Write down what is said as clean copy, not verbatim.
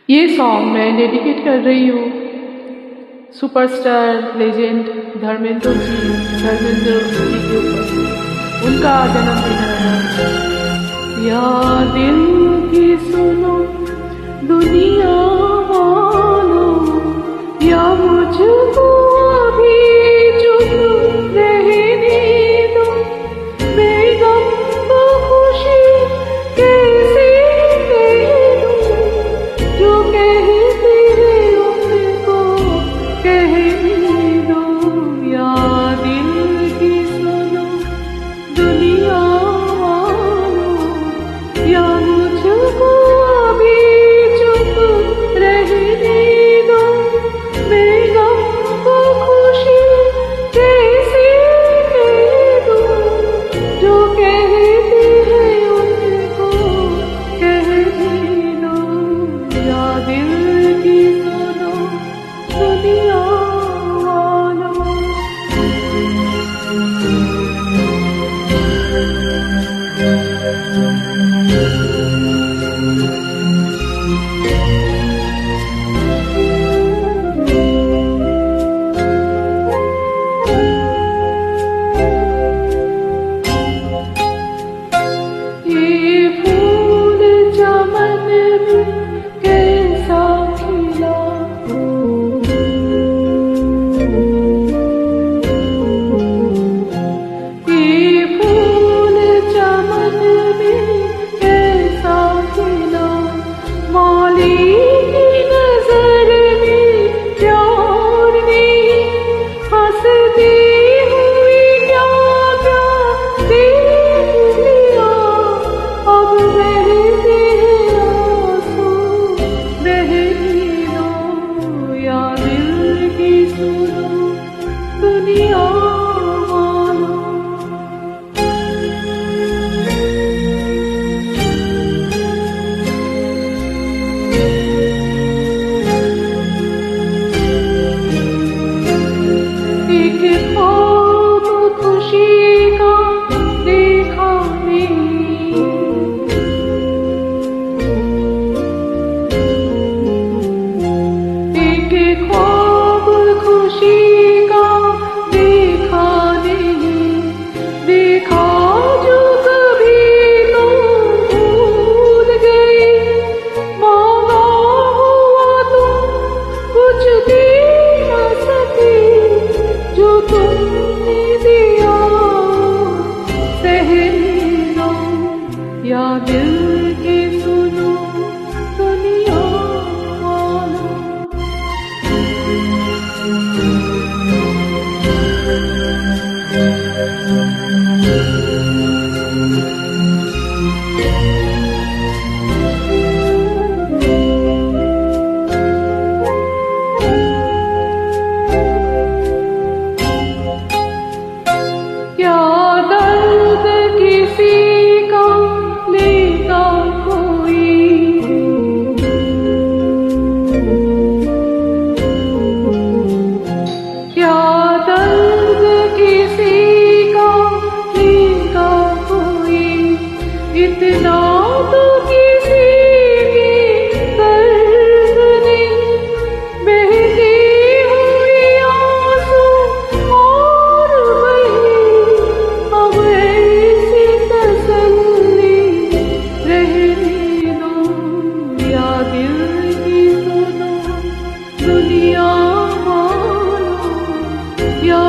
ये सॉन्ग मैं डेडिकेट कर रही हूँ सुपरस्टार लेजेंड धर्मेंद्र जी के ऊपर। उनका जन्मदिन है। या दिल की सुनो दुनिया वालों, या मुझको अभी चुप रहने दो। बेगम को खुशी कैसे कह दूं, जो कहते हैं उनको कहने दो। या दिल की सुनो दुनिया वालों, या मुझको अभी चुप रहने दो। बेगम को खुशी कैसे कह दूं, जो कहते हैं उनको कहने दो। या दिल की सुनो दुनिया वालों। ये फूल चमन में कैसा खिला, ये फूल चमन में कैसा खिला। मौली की नजर में प्यार नहीं, हंसती हुई क्या क्या देख लिया। अब बहते हैं आंसू बहने दो। या दिल की सुनो दुनिया वालों। एक ख्वाब खुशी का देखा नहीं, एक ख्वाब खुशी का देखा नहीं। देखा जो कभी तो भूल गई, मांगा हुआ तो कुछ दे न सकी। जो तुमने दिया सहने दो। या दिल की सुनो दुनिया वालों। क्या दर्द किसी का लेता कोई, क्या दर्द किसी का लेता कोई। इतना तो किसी की दर्द नहीं, बहती हुई आंसू और बही। अब ऐसी तसल्ली रहने दो। या दिल की सुनो दुनिया वालों, या